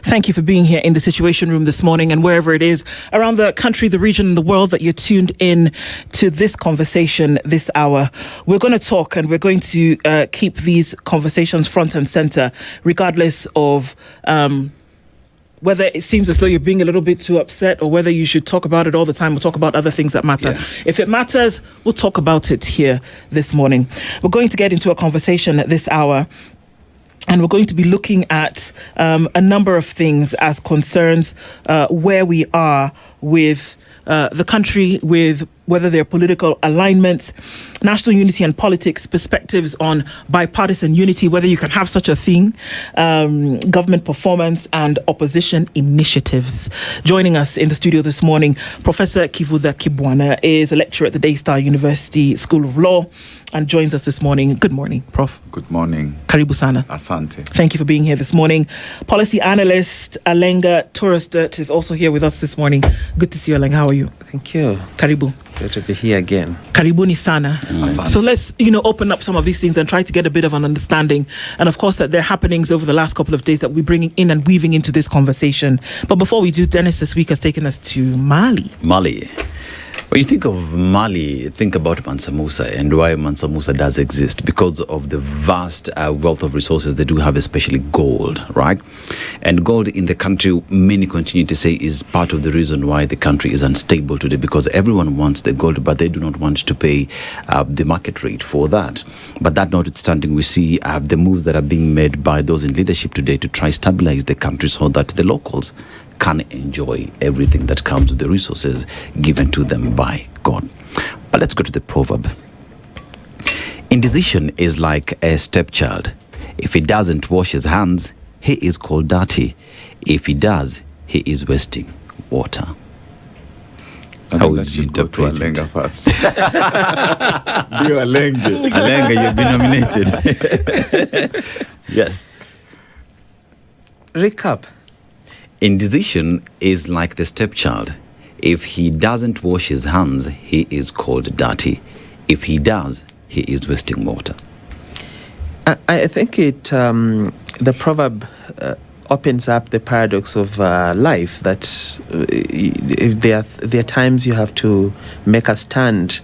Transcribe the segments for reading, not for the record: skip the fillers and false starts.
Thank you for being here in the Situation Room this morning, and wherever it is around the country, the region, and the world that you're tuned in to this conversation this hour. We're going to talk, and we're going to keep these conversations front and center, regardless of whether it seems as though you're being a little bit too upset, or whether you should talk about it all the time. We'll talk about other things that matter. Yeah. If it matters, we'll talk about it here this morning. We're going to get into a conversation at this hour, and we're going to be looking at a number of things as concerns where we are with the country, with whether they're political alignments, national unity and politics, perspectives on bipartisan unity, whether you can have such a thing, government performance, and opposition initiatives. Joining us in the studio this morning, Professor Kivutha Kibwana is a lecturer at the Daystar University School of Law and joins us this morning. Good morning, Prof. Good morning. Karibu sana. Asante. Thank you for being here this morning. Policy analyst Alenga Torresdurt is also here with us this morning. Good to see you, Alenga. How are you? Thank you. Karibu. Good to be here again. Karibuni sana. So let's, open up some of these things and try to get a bit of an understanding. And of course, that there are happenings over the last couple of days that we're bringing in and weaving into this conversation. But before we do, Dennis this week has taken us to Mali. When you think of Mali, think about Mansa Musa and why Mansa Musa does exist. Because of the vast wealth of resources they do have, especially gold, right? And gold in the country, many continue to say, is part of the reason why the country is unstable today, because everyone wants the gold, but they do not want to pay the market rate for that. But that notwithstanding, we see the moves that are being made by those in leadership today to try stabilize the country so that the locals can enjoy everything that comes with the resources given to them by God. But let's go to the proverb. Indecision is like a stepchild. If he doesn't wash his hands, he is called dirty. If he does, he is wasting water. How would you interpret it? Alenga first. You Alenga, you've been nominated. Yes. Recap. Indecision is like the stepchild. If he doesn't wash his hands, he is called dirty. If he does, he is wasting water. I think the proverb opens up the paradox of life, that there are times you have to make a stand,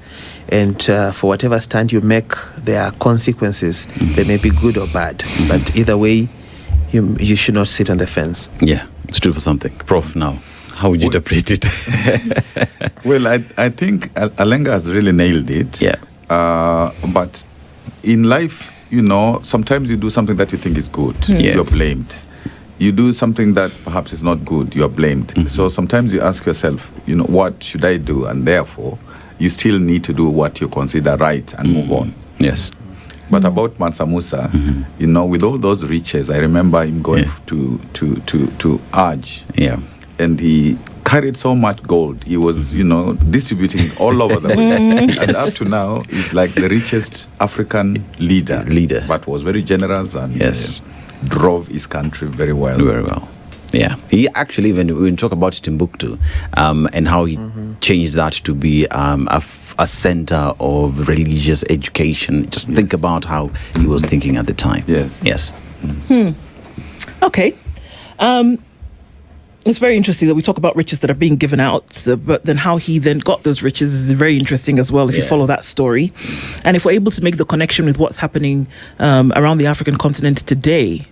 and for whatever stand you make, there are consequences. Mm-hmm. They may be good or bad, but either way, you should not sit on the fence. Yeah, it's true for something. Prof, now, how would you interpret it? Well, I think Alenga has really nailed it. Yeah. But in life, sometimes you do something that you think is good. Yeah. You're blamed. You do something that perhaps is not good. You're blamed. Mm-hmm. So sometimes you ask yourself, what should I do? And therefore, you still need to do what you consider right and move on. Yes. But about Mansa Musa, with all those riches, I remember him going to Hajj. Yeah. And he carried so much gold. He was, distributing all over the world. And up to now, he's like the richest African leader. But was very generous and drove his country very well. Very well. Yeah. He actually, when we talk about Timbuktu, and how he changed that to be a center of religious education. Just think about how he was thinking at the time. Yes. Okay. It's very interesting that we talk about riches that are being given out, but then how he then got those riches is very interesting as well, if you follow that story. And if we're able to make the connection with what's happening around the African continent today.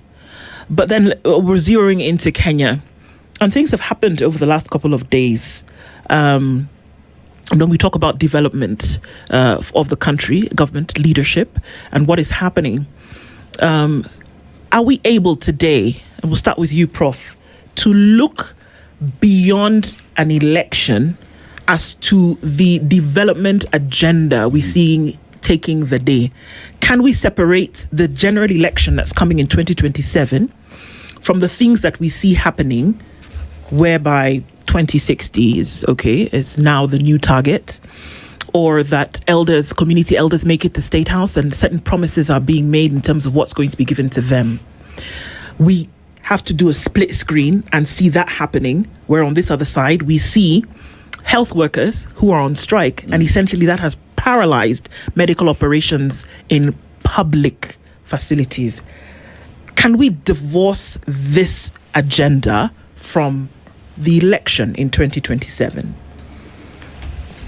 But then we're zeroing into Kenya, and things have happened over the last couple of days. And when we talk about development of the country, government leadership, and what is happening, are we able today, and we'll start with you, Prof, to look beyond an election as to the development agenda we're seeing taking the day? Can we separate the general election that's coming in 2027 from the things that we see happening, whereby 2060 is now the new target, or that community elders make it to State House and certain promises are being made in terms of what's going to be given to them? We have to do a split screen and see that happening, where on this other side we see health workers who are on strike, and essentially that has paralyzed medical operations in public facilities. can we divorce this agenda from the election in 2027?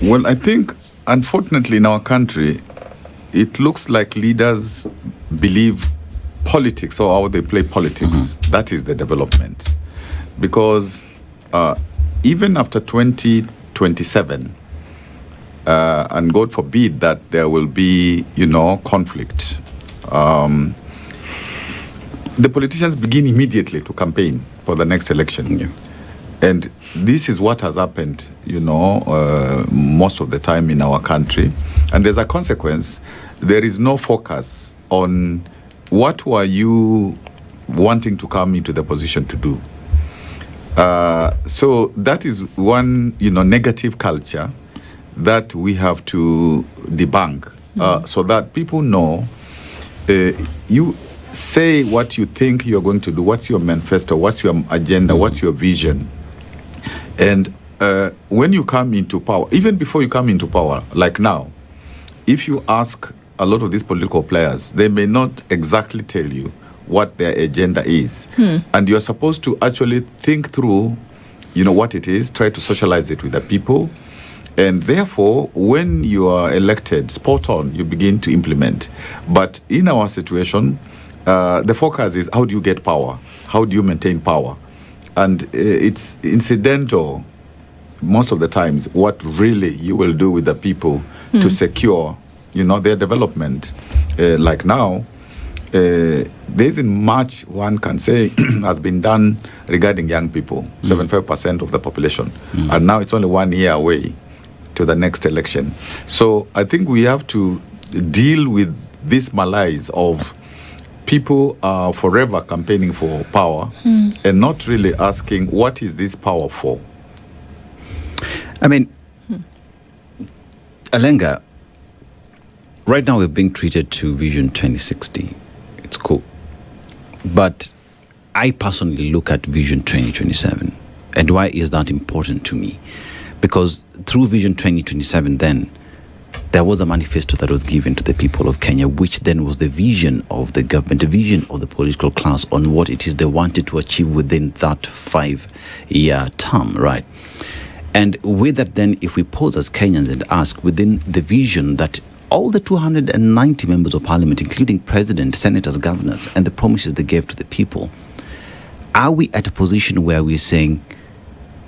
Well, I think, unfortunately, in our country, it looks like leaders believe politics, or how they play politics, that is the development. Because even after 2027, and God forbid that there will be, conflict, the politicians begin immediately to campaign for the next election. Yeah. And this is what has happened, most of the time in our country. And as a consequence, there is no focus on what were you wanting to come into the position to do. So that is one, negative culture that we have to debunk, so that people know you say what you think you're going to do, what's your manifesto, what's your agenda, what's your vision. And when you come into power, even before you come into power, like now, if you ask a lot of these political players, they may not exactly tell you what their agenda is. And you're supposed to actually think through, what it is, try to socialize it with the people. And therefore, when you are elected, spot on, you begin to implement. But in our situation, the focus is how do you get power? How do you maintain power? And it's incidental, most of the times, what really you will do with the people to secure, their development. Like now, there isn't much one can say has been done regarding young people, 75% of the population. And now it's only 1 year away to the next election. So I think we have to deal with this malaise of people are forever campaigning for power and not really asking, what is this power for? I mean, Alenga, right now we're being treated to Vision 2060. It's cool. But I personally look at Vision 2027. And why is that important to me? Because through Vision 2027 then, there was a manifesto that was given to the people of Kenya, which then was the vision of the government, the vision of the political class on what it is they wanted to achieve within that 5-year term, right? And with that then, if we pause as Kenyans and ask within the vision that all the 290 members of parliament, including president, senators, governors, and the promises they gave to the people, are we at a position where we're saying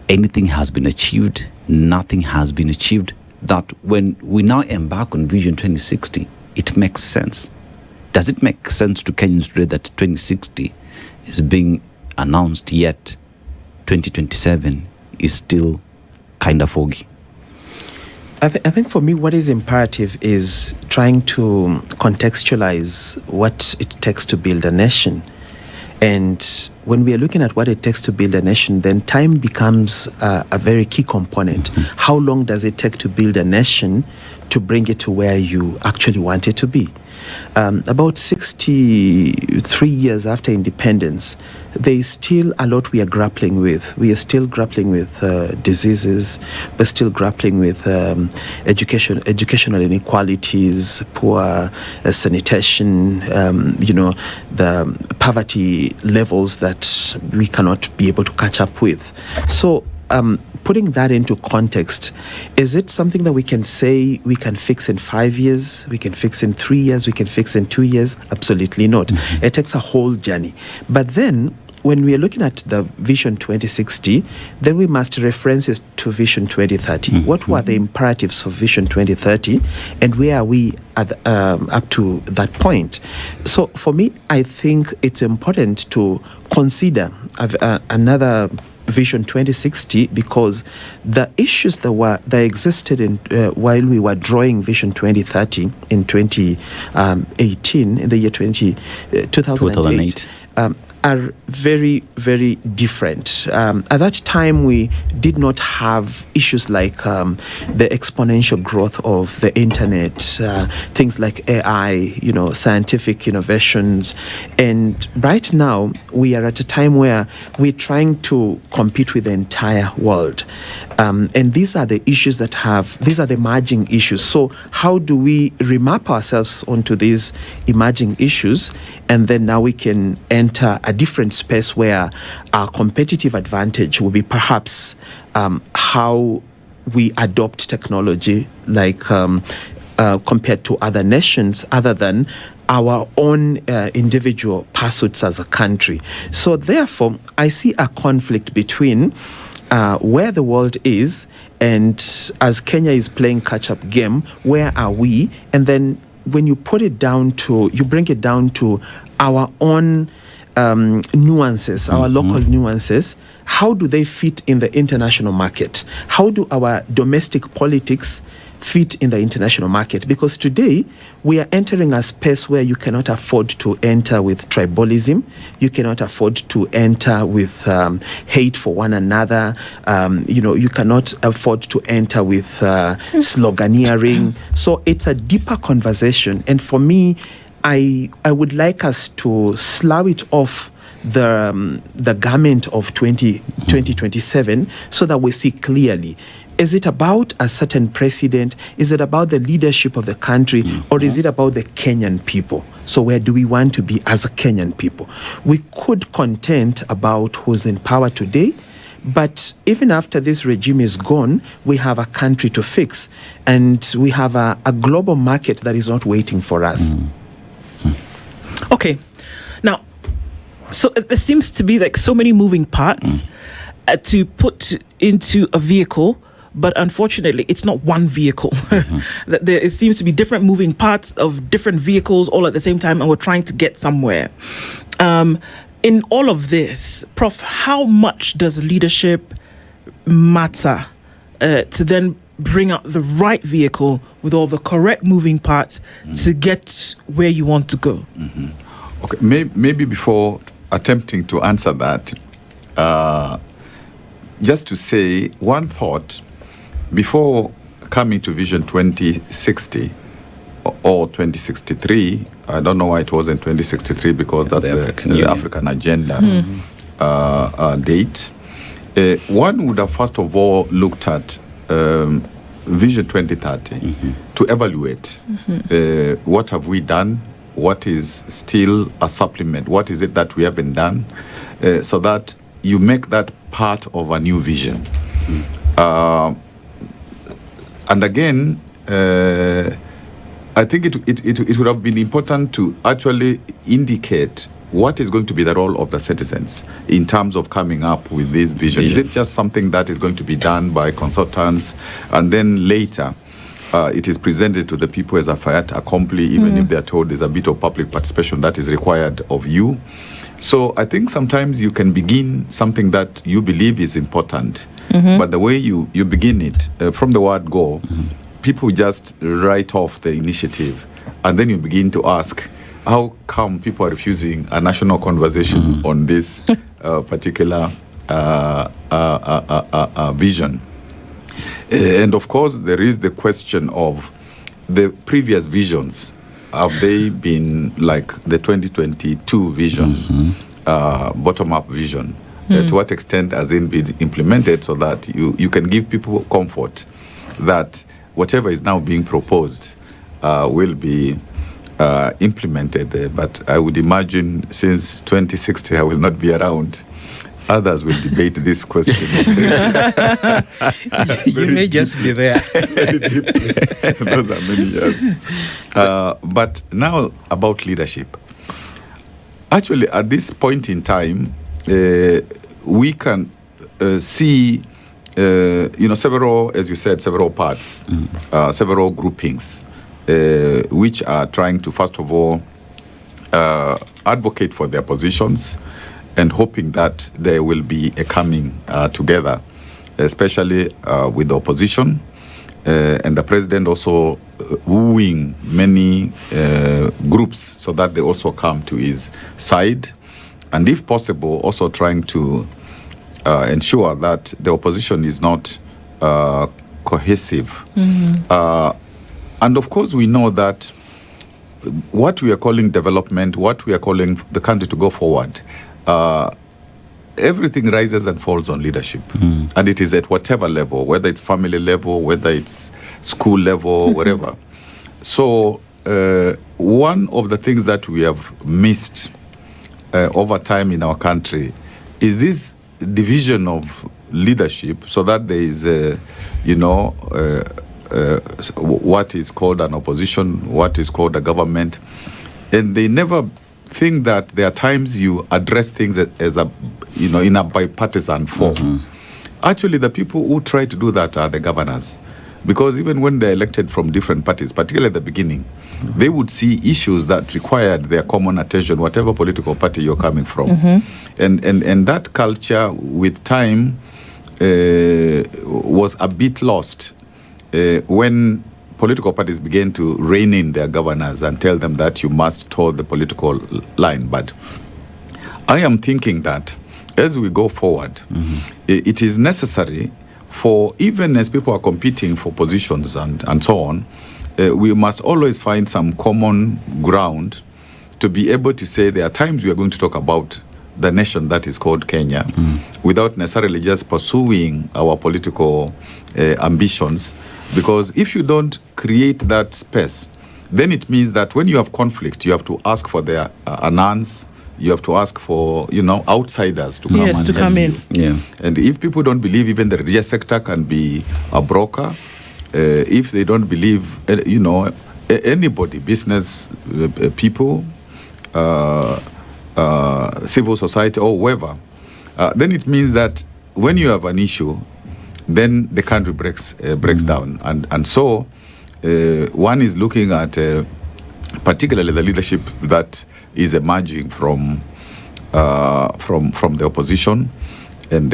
anything has been achieved, nothing has been achieved? That when we now embark on Vision 2060, it makes sense. Does it make sense to Kenyans today that 2060 is being announced, yet 2027 is still kind of foggy? I think for me, what is imperative is trying to contextualize what it takes to build a nation. And when we are looking at what it takes to build a nation, then time becomes a very key component. How long does it take to build a nation to bring it to where you actually want it to be? About 63 years after independence, there is still a lot we are grappling with. We are still grappling with diseases. We're still grappling with educational inequalities, poor sanitation, the poverty levels that we cannot be able to catch up with. So putting that into context, is it something that we can say we can fix in 5 years, we can fix in 3 years, we can fix in 2 years? Absolutely not. It takes a whole journey. But then, when we are looking at the Vision 2060, then we must reference it to Vision 2030. What were the imperatives of Vision 2030, and where are we at up to that point? So for me, I think it's important to consider another Vision 2060, because the issues that existed in while we were drawing Vision 2030 in 2018, in the year 2008, are very, very different. At that time, we did not have issues like the exponential growth of the internet, things like AI, scientific innovations. And right now, we are at a time where we're trying to compete with the entire world. And these are the issues these are the emerging issues. So how do we remap ourselves onto these emerging issues? And then now we can enter a different space where our competitive advantage will be perhaps how we adopt technology, like compared to other nations, other than our own individual pursuits as a country. So therefore, I see a conflict between where the world is, and as Kenya is playing catch-up game, where are we? And then when you bring it down to our own nuances, our local nuances, how do they fit in the international market? How do our domestic politics fit in the international market? Because today we are entering a space where you cannot afford to enter with tribalism, you cannot afford to enter with hate for one another, you cannot afford to enter with sloganeering. So it's a deeper conversation, and for me, I would like us to slough it off the garment of 2027 so that we see clearly. Is it about a certain president? Is it about the leadership of the country? Or is it about the Kenyan people? So where do we want to be as a Kenyan people? We could contend about who's in power today, but even after this regime is gone, we have a country to fix. And we have a global market that is not waiting for us. Okay. Now, so there seems to be like so many moving parts to put into a vehicle, but unfortunately, it's not one vehicle. It seems to be different moving parts of different vehicles all at the same time, and we're trying to get somewhere. In all of this, Prof, how much does leadership matter to then bring out the right vehicle with all the correct moving parts to get where you want to go? Okay, maybe before attempting to answer that, just to say one thought. Before coming to Vision 2060 or 2063, I don't know why it wasn't 2063, because that's the African agenda date. One would have first of all looked at Vision 2030 to evaluate what have we done, what is still a supplement, what is it that we haven't done, so that you make that part of a new vision. And again, I think it would have been important to actually indicate what is going to be the role of the citizens in terms of coming up with this vision. Is it just something that is going to be done by consultants, and then later it is presented to the people as a fait accompli, even if they are told there's a bit of public participation that is required of you? So I think sometimes you can begin something that you believe is important, but the way you begin it, from the word go, people just write off the initiative, and then you begin to ask, how come people are refusing a national conversation on this particular vision? And of course, there is the question of the previous visions. Have they been like the 2022 vision, bottom-up vision? To what extent has it been implemented so that you can give people comfort that whatever is now being proposed will be implemented? But I would imagine since 2060 I will not be around, others will debate this question. You may just be there. Those are many years. But now about leadership. Actually, at this point in time, we can see, several, as you said, several parts, several groupings, which are trying to, first of all, advocate for their positions, and hoping that there will be a coming together, especially with the opposition, and the president also wooing many groups so that they also come to his side. and if possible, also trying to ensure that the opposition is not cohesive. And of course, we know that what we are calling development, what we are calling the country to go forward, everything rises and falls on leadership. And it is at whatever level, whether it's family level, whether it's school level, wherever. So one of the things that we have missed over time in our country is this division of leadership, so that there is, what is called an opposition, what is called a government, and they never think that there are times you address things as a, in a bipartisan form. Actually, the people who try to do that are the governors, because even when they're elected from different parties, particularly at the beginning, they would see issues that required their common attention, whatever political party you're coming from. And that culture, with time, was a bit lost when political parties began to rein in their governors and tell them that you must toe the political line. But I am thinking that as we go forward, it is necessary for, even as people are competing for positions and so on, we must always find some common ground to be able to say there are times we are going to talk about the nation that is called Kenya without necessarily just pursuing our political ambitions. Because if you don't create that space, then it means that when you have conflict, you have to ask for their anans, you have to ask for, outsiders to come in. Yeah. And if people don't believe even the religious sector can be a broker, if they don't believe, anybody, business people, civil society or whoever, then it means that when you have an issue, then the country breaks down. And so one is looking at particularly the leadership that is emerging from the opposition, and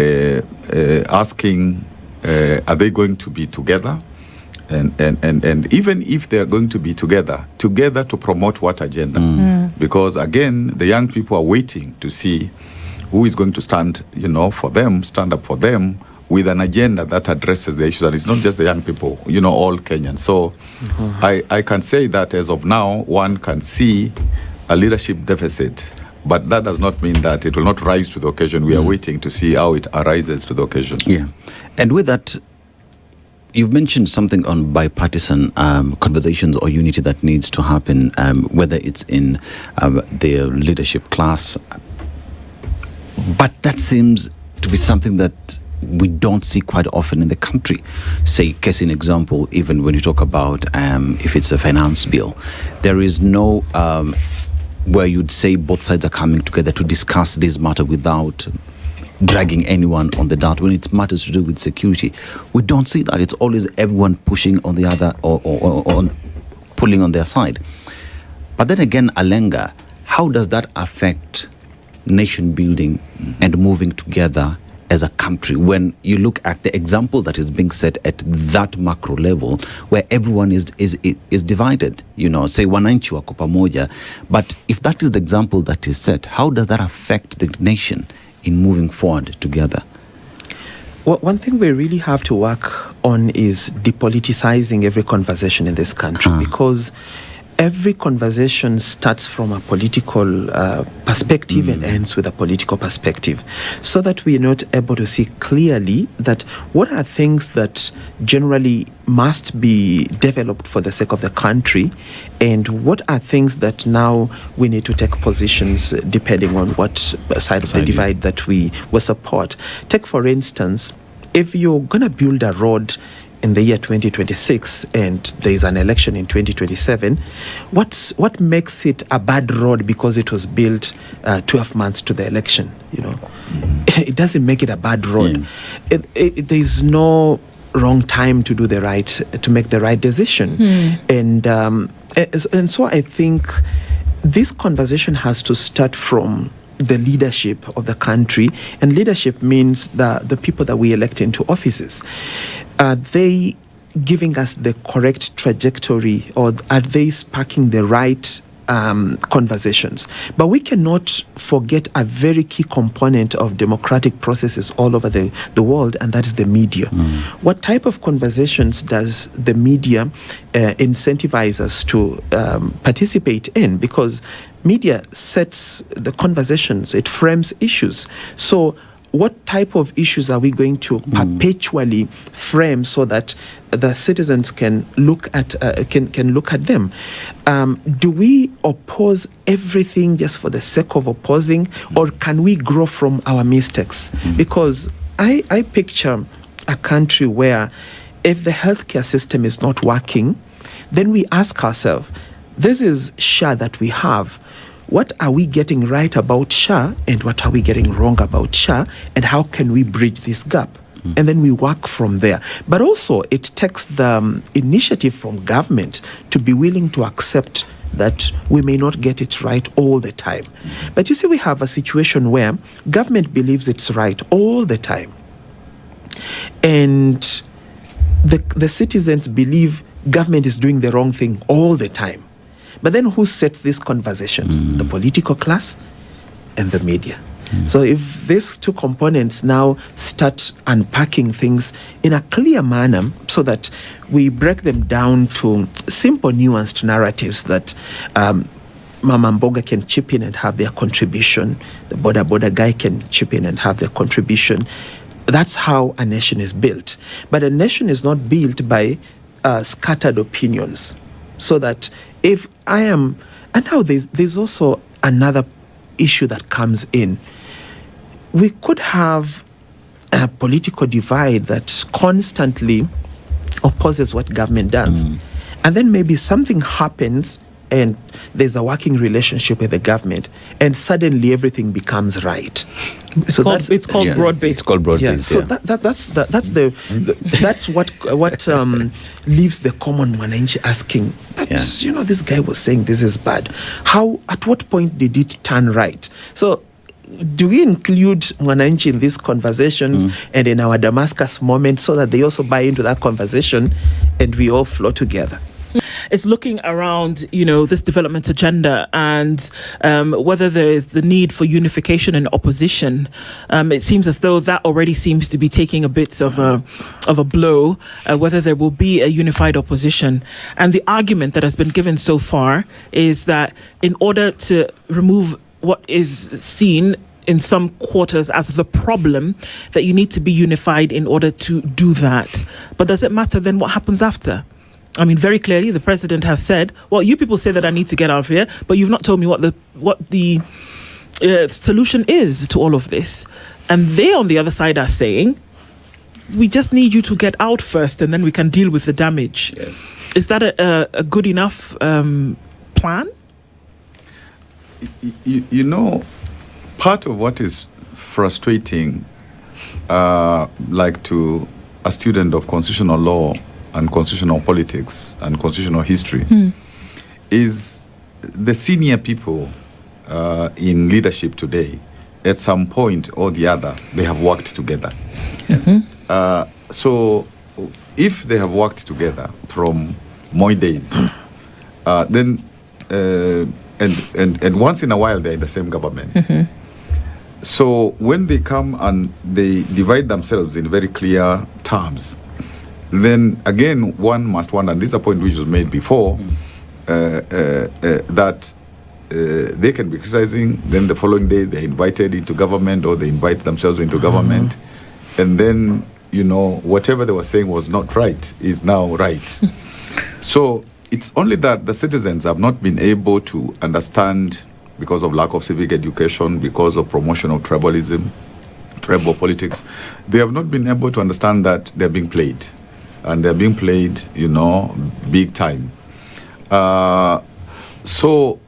asking, are they going to be together? And even if they are going to be together to promote what agenda? Because again, the young people are waiting to see who is going to stand up for them with an agenda that addresses the issues. And it's not just the young people, all Kenyans. So I can say that as of now, one can see a leadership deficit, but that does not mean that it will not rise to the occasion. We are waiting to see how it arises to the occasion. Yeah. And with that, you've mentioned something on bipartisan conversations or unity that needs to happen, whether it's in the leadership class. But that seems to be something that we don't see quite often in the country. Say, case in example, even when you talk about if it's a finance bill, there is no where you'd say both sides are coming together to discuss this matter without dragging anyone on the dart. When it matters to do with security, we don't see that. It's always everyone pushing on the other or pulling on their side. But then again, Alenga, how does that affect nation building and moving together as a country, when you look at the example that is being set at that macro level, where everyone is divided, say wananchi wako pamoja, but if that is the example that is set, how does that affect the nation in moving forward together? Well, one thing we really have to work on is depoliticizing every conversation in this country, because every conversation starts from a political perspective and ends with a political perspective, so that we are not able to see clearly that what are things that generally must be developed for the sake of the country, and what are things that now we need to take positions depending on what side of the divide that we will support. Take, for instance, if you're going to build a road in the year 2026 and there is an election in 2027, what makes it a bad road because it was built 12 months to the election? It doesn't make it a bad road. There is no wrong time to make the right decision. And so I think this conversation has to start from the leadership of the country, and leadership means the people that we elect into offices. Are they giving us the correct trajectory, or are they sparking the right conversations. But we cannot forget a very key component of democratic processes all over the world, and that is the media. What type of conversations does the media incentivize us to participate in? Because media sets the conversations, it frames issues. So what type of issues are we going to perpetually frame so that the citizens can look at them? Do we oppose everything just for the sake of opposing, or can we grow from our mistakes? Because I picture a country where if the healthcare system is not working, then we ask ourselves, this is SHA that we have. What are we getting right about SHA, and what are we getting wrong about SHA, and how can we bridge this gap? And then we work from there. But also, it takes the initiative from government to be willing to accept that we may not get it right all the time. But you see, we have a situation where government believes it's right all the time, and the citizens believe government is doing the wrong thing all the time. But then who sets these conversations? The political class and the media. So if these two components now start unpacking things in a clear manner so that we break them down to simple, nuanced narratives that Mama Mboga can chip in and have their contribution, the border guy can chip in and have their contribution, that's how a nation is built. But a nation is not built by scattered opinions. So that if I am, and now there's also another issue that comes in. We could have a political divide that constantly opposes what government does. And then maybe something happens and there's a working relationship with the government, and suddenly everything becomes right. It's called broad-based. It's called broad-based. So that's what leaves the common mwananchi asking. But this guy was saying this is bad. How? At what point did it turn right? So, do we include mwananchi in these conversations and in our Damascus moment so that they also buy into that conversation and we all flow together? It's looking around, this development agenda and whether there is the need for unification and opposition. It seems as though that already seems to be taking a bit of a blow, whether there will be a unified opposition. And the argument that has been given so far is that in order to remove what is seen in some quarters as the problem, that you need to be unified in order to do that. But does it matter then what happens after? I mean, very clearly, the president has said, well, you people say that I need to get out of here, but you've not told me what the solution is to all of this. And they, on the other side, are saying, we just need you to get out first, and then we can deal with the damage. Yeah. Is that a good enough plan? Part of what is frustrating, like to a student of constitutional law and constitutional politics and constitutional history, is the senior people in leadership today, at some point or the other, they have worked together. So if they have worked together from Moi days, then and once in a while they're in the same government. So when they come and they divide themselves in very clear terms, then again one must wonder, and this is a point which was made before, that they can be criticizing, then the following day they're invited into government, or they invite themselves into government, and then whatever they were saying was not right is now right. So it's only that the citizens have not been able to understand, because of lack of civic education, because of promotion of tribalism, tribal politics, they have not been able to understand that they're being played. And they're being played, big time. So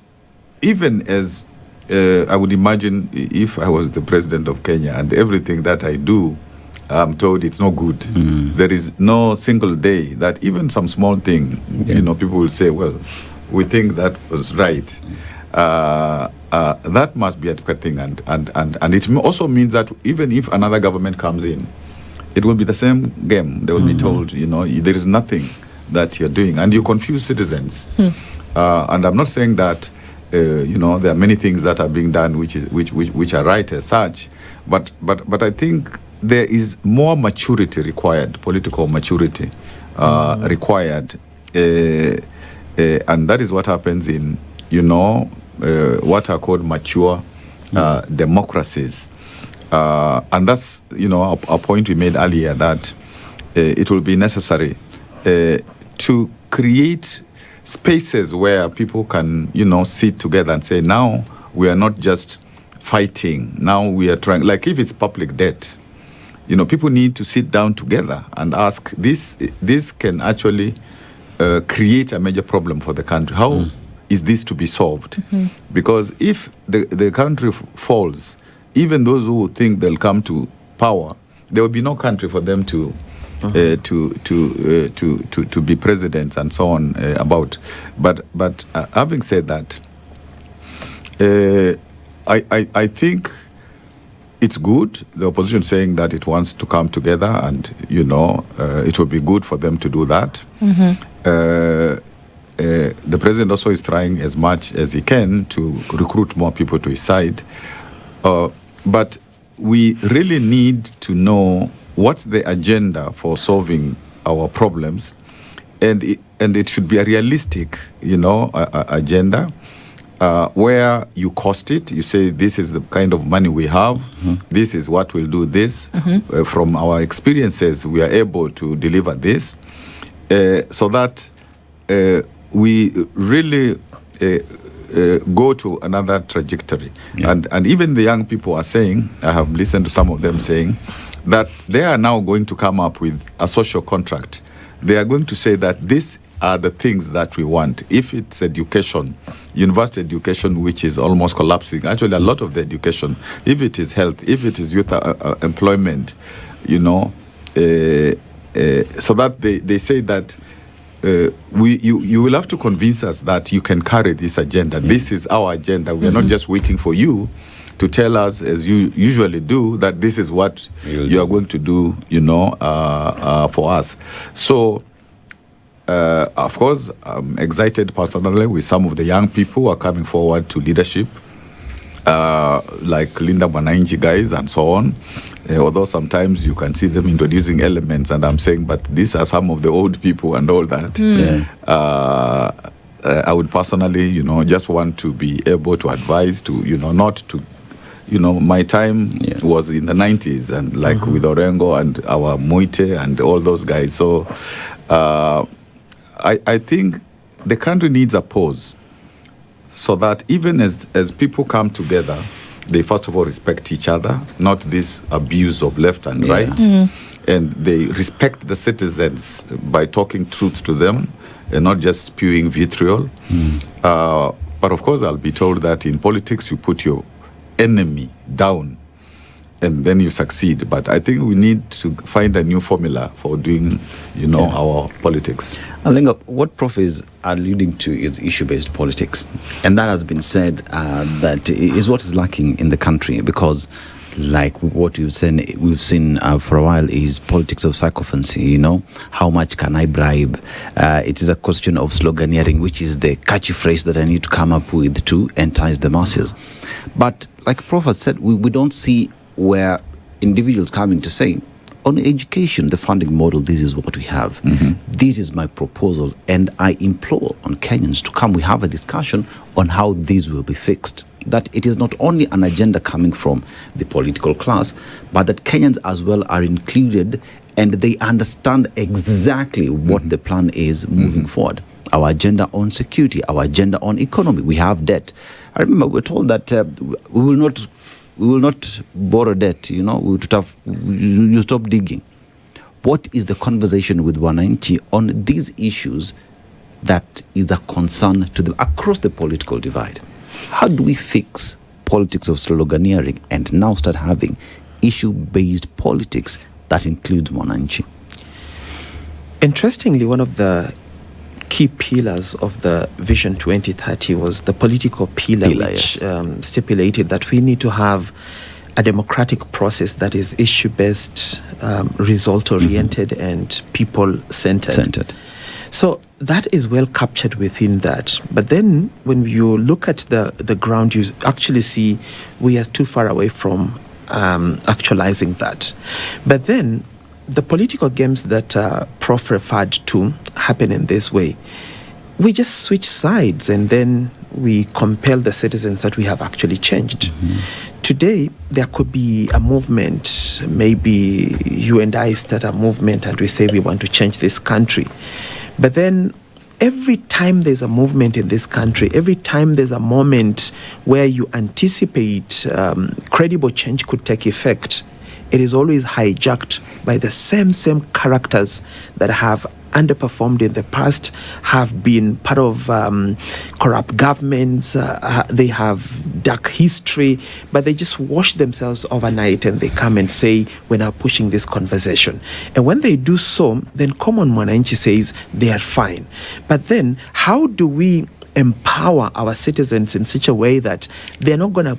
even as I would imagine, if I was the president of Kenya and everything that I do, I'm told it's no good. There is no single day that even some small thing, people will say, well, we think that was right. That must be a good thing. And it also means that even if another government comes in, it will be the same game. They will be told, there is nothing that you're doing. And you confuse citizens. And I'm not saying that there are many things that are being done which are right as such, but I think there is more maturity required, political maturity required, and that is what happens in what are called mature democracies, and that's a point we made earlier, that it will be necessary to create spaces where people can sit together and say, now we are not just fighting, now we are trying, like if it's public debt, people need to sit down together and ask, this can actually create a major problem for the country. How is this to be solved? Because if the country falls, even those who think they'll come to power, there will be no country for them to be presidents and so on about. But having said that, I think it's good, the opposition saying that it wants to come together, and it will be good for them to do that. The president also is trying as much as he can to recruit more people to his side, but we really need to know what's the agenda for solving our problems, and it should be a realistic, agenda, where you cost it. You say, this is the kind of money we have. This is what will do this. From our experiences, we are able to deliver this, so that we really go to another trajectory. And even the young people are saying, I have listened to some of them saying, that they are now going to come up with a social contract. They are going to say that these are the things that we want. If it's education, university education, which is almost collapsing, actually a lot of the education, if it is health, if it is youth employment, so that they say that you will have to convince us that you can carry this agenda. This is our agenda. We are not just waiting for you to tell us, as you usually do, that this is what you are going to do, for us. So, of course, I'm excited personally with some of the young people who are coming forward to leadership, like Linda Mwananchi guys and so on. Although sometimes you can see them introducing elements, and I'm saying, but these are some of the old people and all that. I would personally, just want to be able to advise to, not to, my time was in the 90s, and like with Orengo and our Moite and all those guys. So I think the country needs a pause, so that even as people come together, they first of all respect each other, not this abuse of left and right, and they respect the citizens by talking truth to them and not just spewing vitriol. But of course, I'll be told that in politics, you put your enemy down and then you succeed. But I think we need to find a new formula for doing, our politics. I think what Prof is alluding to is issue-based politics. And that has been said that is what is lacking in the country, because like what we've seen for a while is politics of sycophancy, how much can I bribe? It is a question of sloganeering, which is the catchy phrase that I need to come up with to entice the masses. But like Prof has said, we don't see where individuals coming to say, on education, the funding model, this is what we have. This is my proposal, and I implore on Kenyans to come. We have a discussion on how this will be fixed. That it is not only an agenda coming from the political class, but that Kenyans as well are included, and they understand exactly what the plan is moving forward. Our agenda on security, our agenda on economy. We have debt. I remember we're told that we will not borrow debt, you stop digging. What is the conversation with Wananchi on these issues that is a concern to them across the political divide? How do we fix politics of sloganeering and now start having issue-based politics that includes Wananchi? Interestingly, one of the key pillars of the Vision 2030 was the political pillar, which stipulated that we need to have a democratic process that is issue-based, result-oriented, and people-centered. So that is well captured within that. But then when you look at the ground, you actually see we are too far away from actualizing that. But then the political games that Prof referred to happen in this way. We just switch sides and then we compel the citizens that we have actually changed. Today, there could be a movement. Maybe you and I start a movement and we say we want to change this country. But then every time there's a movement in this country, every time there's a moment where you anticipate credible change could take effect, it is always hijacked by the same characters that have underperformed in the past, have been part of corrupt governments, they have dark history, but they just wash themselves overnight and they come and say, we're now pushing this conversation. And when they do so, then Common Mwananchi says they are fine. But then how do we empower our citizens in such a way that they're not going to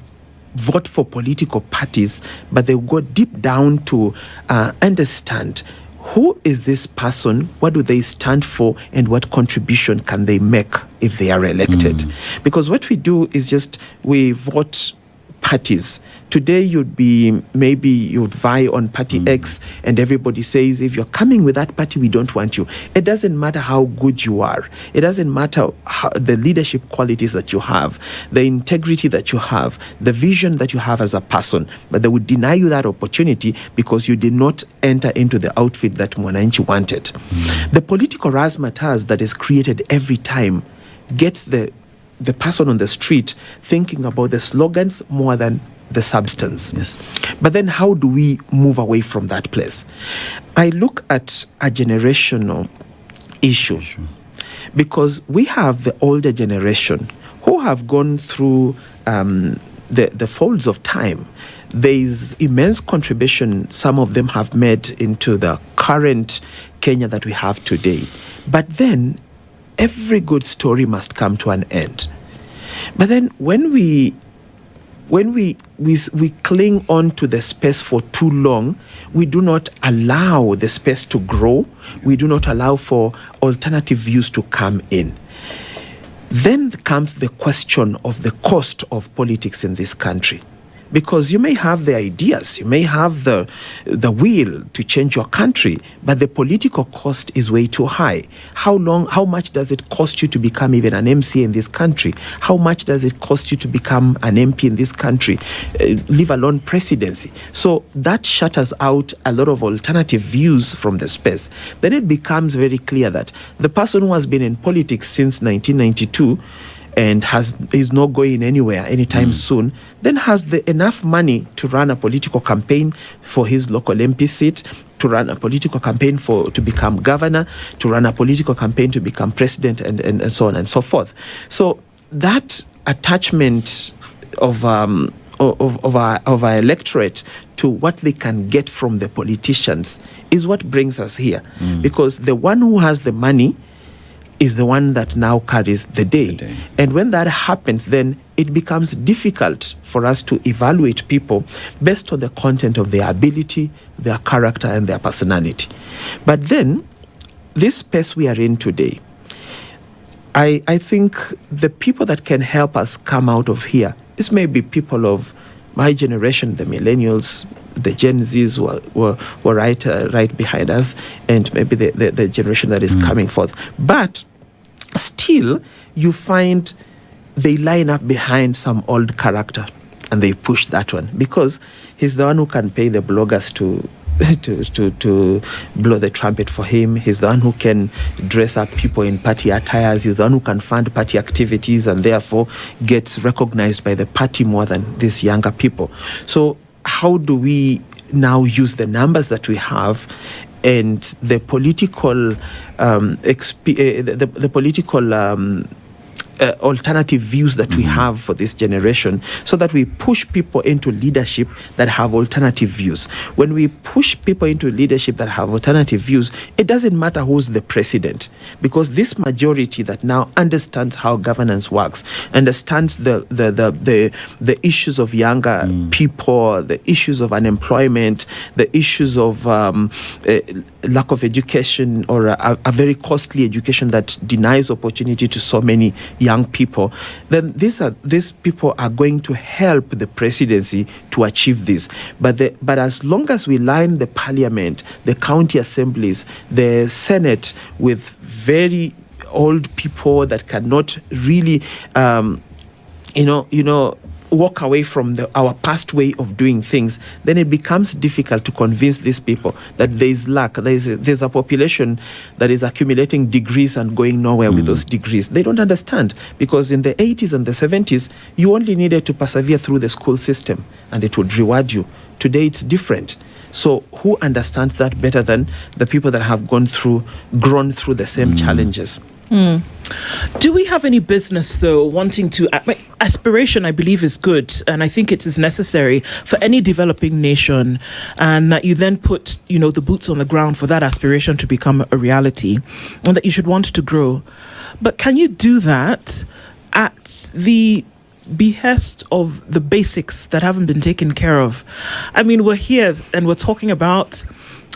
vote for political parties, but they'll go deep down to understand who is this person, what do they stand for, and what contribution can they make if they are elected? Because what we do is just we vote parties. Today you'd vie on party X and everybody says, if you're coming with that party, we don't want you. It doesn't matter how good you are. It doesn't matter the leadership qualities that you have, the integrity that you have, the vision that you have as a person, but they would deny you that opportunity because you did not enter into the outfit that Mwananchi wanted. The political razzmatazz that is created every time gets the person on the street thinking about the slogans more than the substance. Yes. But then how do we move away from that place? I look at a generational issue because we have the older generation who have gone through the folds of time. There's immense contribution some of them have made into the current Kenya that we have today. But then every good story must come to an end. But then when we cling on to the space for too long, we do not allow the space to grow. We do not allow for alternative views to come in. Then comes the question of the cost of politics in this country. Because you may have the ideas, you may have the will to change your country, but the political cost is way too high. How much does it cost you to become even an MC in this country? How much does it cost you to become an MP in this country, leave alone presidency? So that shutters out a lot of alternative views from the space. Then it becomes very clear that the person who has been in politics since 1992 and is not going anywhere anytime soon, then has enough money to run a political campaign for his local MP seat, to run a political campaign to become governor, to run a political campaign to become president, and so on and so forth. So that attachment of our electorate to what they can get from the politicians is what brings us here. Because the one who has the money is the one that now carries the day. And when that happens, then it becomes difficult for us to evaluate people based on the content of their ability, their character, and their personality. But then, this space we are in today, I think the people that can help us come out of here is maybe people of my generation, the millennials, the Gen Zs were right behind us, and maybe the generation that is coming forth. But still, you find they line up behind some old character and they push that one because he's the one who can pay the bloggers to blow the trumpet for him. He's the one who can dress up people in party attires. He's the one who can fund party activities and therefore gets recognized by the party more than these younger people. So how do we now use the numbers that we have and the political alternative views that we have for this generation so that we push people into leadership that have alternative views? When we push people into leadership that have alternative views, it doesn't matter who's the president, because this majority that now understands how governance works, understands the issues of younger people, the issues of unemployment, the issues of lack of education or a very costly education that denies opportunity to so many young people, then these people are going to help the presidency to achieve this. But as long as we line the parliament, the county assemblies, the Senate with very old people that cannot really, walk away from our past way of doing things, then it becomes difficult to convince these people that there is lack. There's a population that is accumulating degrees and going nowhere with those degrees. They don't understand, because in the 80s and the 70s, you only needed to persevere through the school system and it would reward you. Today, it's different. So who understands that better than the people that have grown through the same challenges? Do we have any business, though, wanting to... aspiration, I believe, is good, and I think it is necessary for any developing nation, and that you then put, the boots on the ground for that aspiration to become a reality, and that you should want to grow. But can you do that at the behest of the basics that haven't been taken care of? I mean, we're here and we're talking about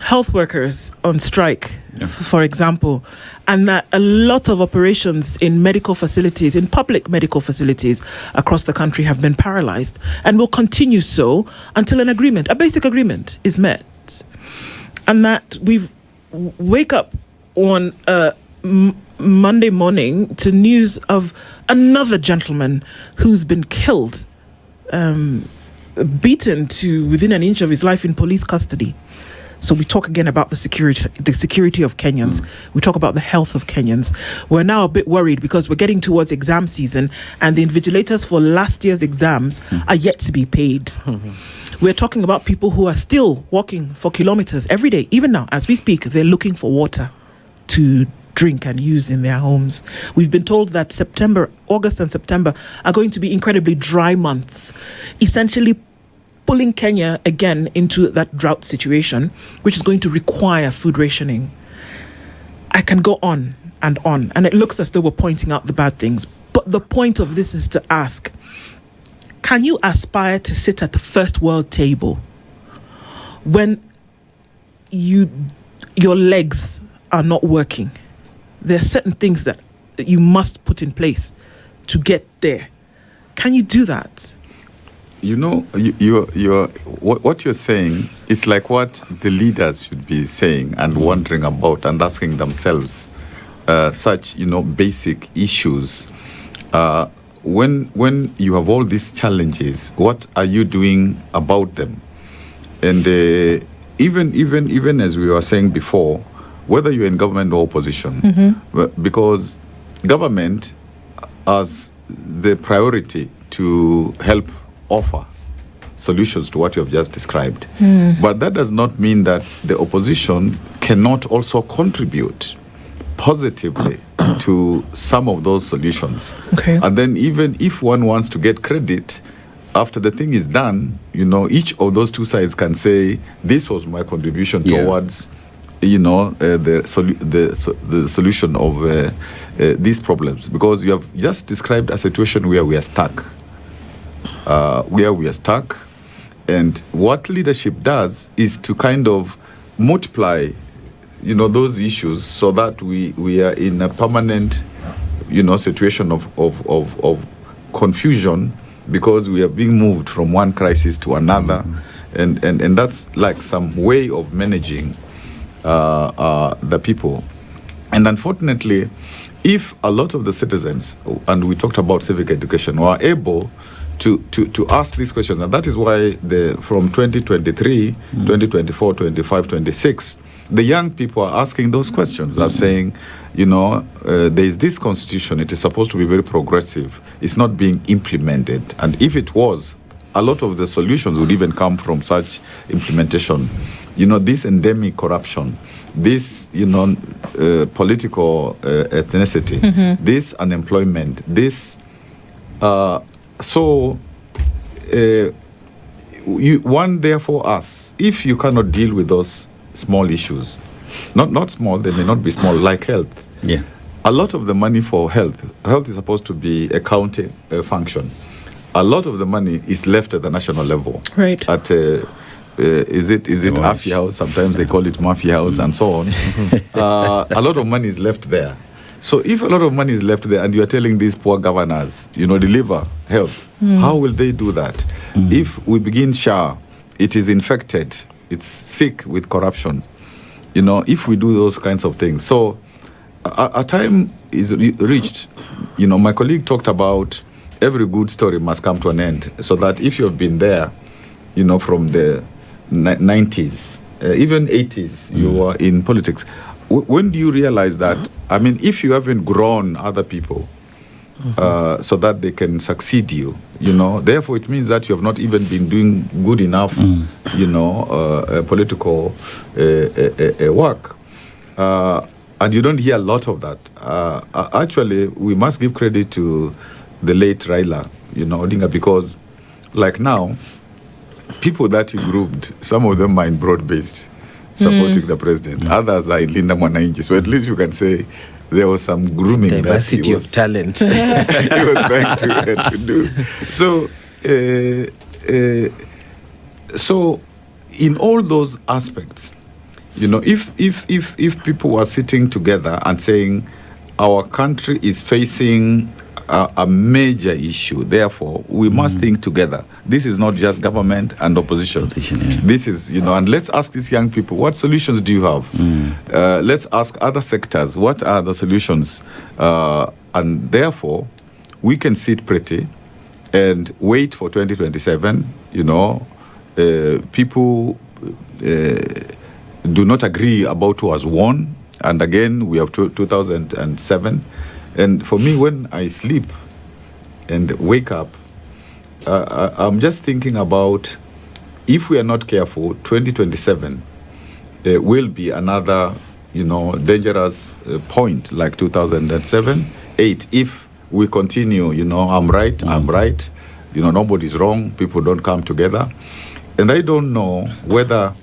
health workers on strike, for example, and that a lot of operations in medical facilities, in public medical facilities across the country have been paralyzed and will continue so until a basic agreement is met. And that we wake up on Monday morning to news of another gentleman who's been killed, beaten to within an inch of his life in police custody. So we talk again about the security of Kenyans. We talk about the health of Kenyans. We're now a bit worried because we're getting towards exam season and the invigilators for last year's exams are yet to be paid. We're talking about people who are still walking for kilometers every day. Even now, as we speak, they're looking for water to drink and use in their homes. We've been told that August and September are going to be incredibly dry months, essentially pulling Kenya again into that drought situation, which is going to require food rationing. I can go on, and it looks as though we're pointing out the bad things. But the point of this is to ask, can you aspire to sit at the first world table when your legs are not working? There are certain things that you must put in place to get there. Can you do that? What you're saying is like what the leaders should be saying and wondering about and asking themselves such basic issues. When you have all these challenges, what are you doing about them? And even as we were saying before, whether you're in government or opposition, because government has the priority to help offer solutions to what you have just described. But that does not mean that the opposition cannot also contribute positively to some of those solutions. Okay. And then even if one wants to get credit, after the thing is done, each of those two sides can say, this was my contribution towards the solution of these problems. Because you have just described a situation where we are stuck. And what leadership does is to kind of multiply, those issues so that we are in a permanent, situation of confusion because we are being moved from one crisis to another. And that's like some way of managing the people. And unfortunately, if a lot of the citizens, and we talked about civic education, were able to ask these questions, and that is why from 2023, 2024, 25, 26, the young people are asking those questions, are saying, there is this constitution, it is supposed to be very progressive, it's not being implemented. And if it was, a lot of the solutions would even come from such implementation. This endemic corruption, this, political ethnicity, this unemployment, this... one therefore asks, if you cannot deal with those small issues, not small, they may not be small, like health. Yeah. A lot of the money for health is supposed to be a county function. A lot of the money is left at the national level. Right. At is it Afia House? Sometimes they call it Mafia House and so on. A lot of money is left there. So if a lot of money is left there and you are telling these poor governors, deliver health, how will they do that? If we begin SHA, it is infected, it's sick with corruption, if we do those kinds of things. So a time is reached, my colleague talked about every good story must come to an end, so that if you have been there, from the 90s, even 80s, you were in politics. When do you realize that, if you haven't grown other people so that they can succeed you, therefore it means that you have not even been doing good enough, political work. And you don't hear a lot of that. Actually, we must give credit to the late Raila, Odinga, because like now, people that he groomed, some of them are in broad-based, supporting the president. Others are in Linda Mwananchi. So at least you can say there was some grooming. Diversity of talent. He was trying to do. So in all those aspects, if people were sitting together and saying our country is facing a major issue, therefore we must think together. This is not just government and opposition. This is, and let's ask these young people, what solutions do you have? Let's ask other sectors, what are the solutions? And therefore, we can sit pretty and wait for 2027. People do not agree about who has won. And again, we have 2007. And for me, when I sleep and wake up, I'm just thinking about, if we are not careful, 2027 will be another, dangerous point like 2007, 8. If we continue, I'm right, nobody's wrong, people don't come together. And I don't know whether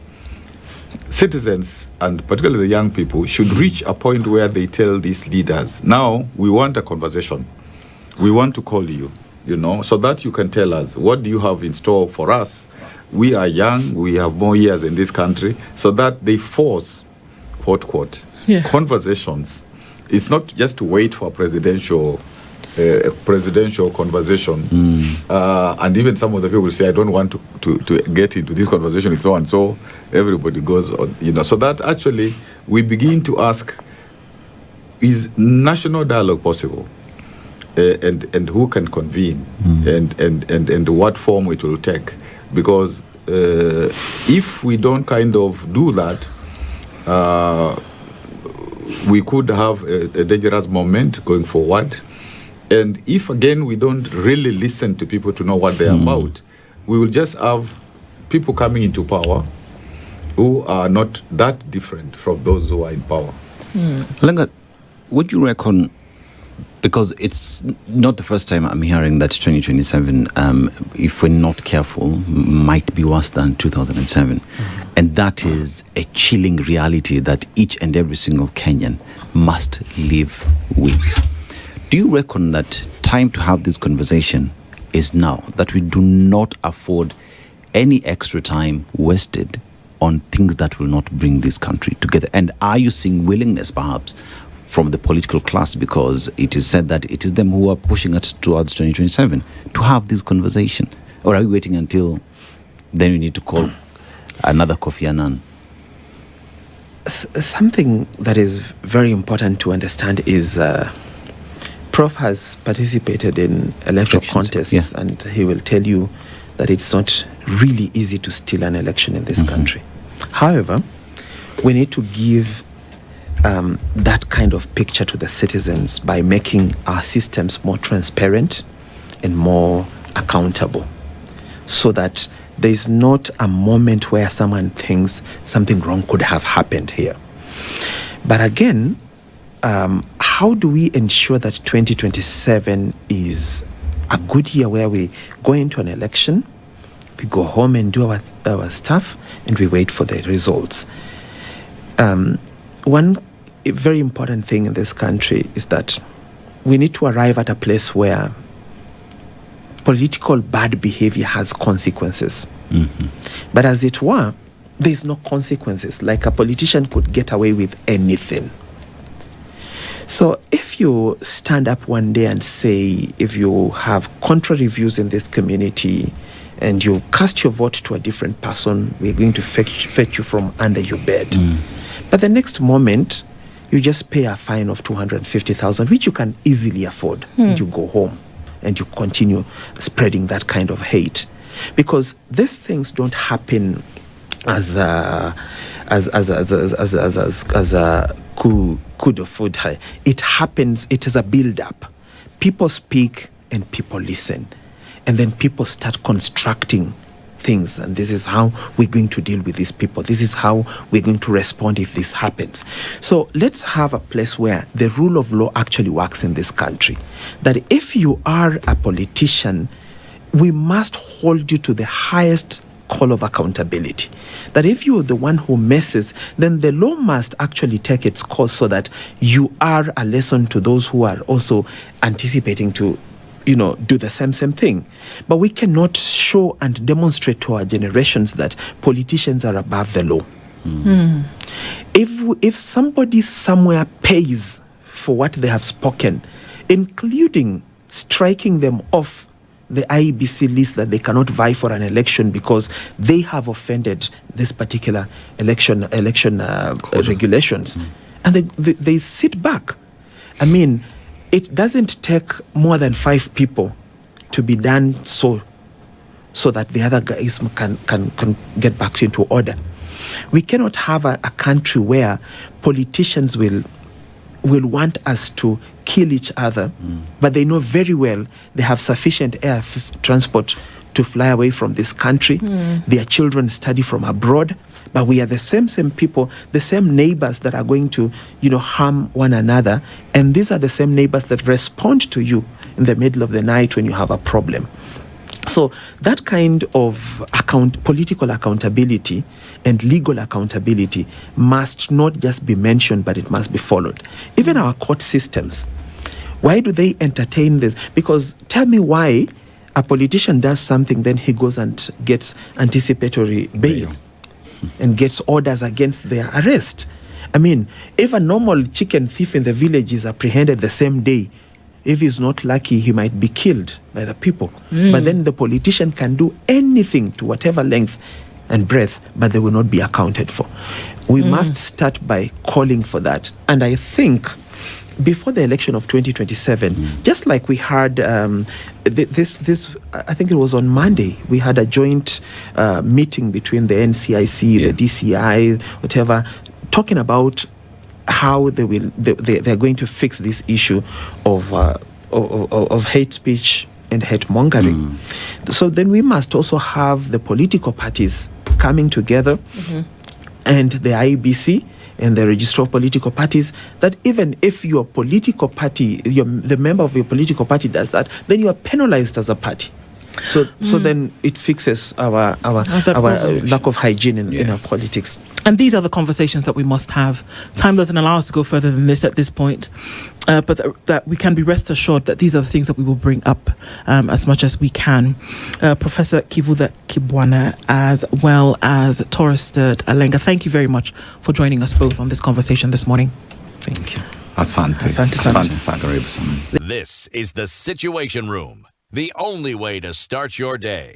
citizens, and particularly the young people, should reach a point where they tell these leaders, now we want a conversation. We want to call you, so that you can tell us, what do you have in store for us? We are young, we have more years in this country, so that they force, quote, conversations. It's not just to wait for a presidential conversation. And even some of the people say, I don't want to get into this conversation and so on. So everybody goes on, so that actually we begin to ask, is national dialogue possible? And who can convene? And what form it will take? Because if we don't kind of do that, we could have a dangerous moment going forward. And if, again, we don't really listen to people to know what they're about, we will just have people coming into power who are not that different from those who are in power. Lenga, would you reckon, because it's not the first time I'm hearing that 2027, if we're not careful, might be worse than 2007. And that is a chilling reality that each and every single Kenyan must live with. Do you reckon that time to have this conversation is now, that we do not afford any extra time wasted on things that will not bring this country together? And are you seeing willingness, perhaps, from the political class, because it is said that it is them who are pushing us towards 2027, to have this conversation? Or are we waiting until then we need to call another Kofi Annan? Something that is very important to understand is Prof has participated in electoral contests, and he will tell you that it's not really easy to steal an election in this country. However, we need to give that kind of picture to the citizens by making our systems more transparent and more accountable, so that there is not a moment where someone thinks something wrong could have happened here. But again, how do we ensure that 2027 is a good year where we go into an election, we go home and do our stuff, and we wait for the results? One very important thing in this country is that we need to arrive at a place where political bad behavior has consequences. But as it were, there's no consequences. Like a politician could get away with anything. So if you stand up one day and say, if you have contrary views in this community and you cast your vote to a different person, we're going to fetch you from under your bed. But the next moment, you just pay a fine of 250,000, which you can easily afford, and you go home and you continue spreading that kind of hate. Because these things don't happen as a coup de foudre. It happens, it is a build-up. People speak and people listen. And then people start constructing things, and this is how we're going to deal with these people. This is how we're going to respond if this happens. So let's have a place where the rule of law actually works in this country. That if you are a politician, we must hold you to the highest call of accountability. That if you're the one who messes, then the law must actually take its course so that you are a lesson to those who are also anticipating to do the same thing. But we cannot show and demonstrate to our generations that politicians are above the law. If somebody somewhere pays for what they have spoken, including striking them off the IEBC list that they cannot vie for an election because they have offended this particular election regulations, and they sit back. I mean, it doesn't take more than 5 people to be done so that the other guys can get back into order. We cannot have a country where politicians will want us to kill each other, but they know very well they have sufficient air transport to fly away from this country. Their children study from abroad, but we are the same people, the same neighbors that are going to, harm one another. And these are the same neighbors that respond to you in the middle of the night when you have a problem. So that kind of political accountability and legal accountability must not just be mentioned, but it must be followed. Even our court systems, why do they entertain this? Because tell me why a politician does something, then he goes and gets anticipatory bail and gets orders against their arrest. I mean, if a normal chicken thief in the village is apprehended the same day, if he's not lucky, he might be killed by the people. But then the politician can do anything to whatever length and breadth, but they will not be accounted for. We must start by calling for that. And I think before the election of 2027, just like we had this, I think it was on Monday, we had a joint meeting between the NCIC, the DCI, whatever, talking about how they're going to fix this issue of hate speech and hate mongering. So then we must also have the political parties coming together and the IEBC and the Register of Political Parties, that even if your political party, the member of your political party does that, then you are penalized as a party. So then it fixes our lack of hygiene in our politics. And these are the conversations that we must have. Time doesn't allow us to go further than this at this point, but that we can be rest assured that these are the things that we will bring up as much as we can. Professor Kivutha Kibwana, as well as Torrested Alenga, thank you very much for joining us both on this conversation this morning. Thank you. Asante. This is the Situation Room, the only way to start your day.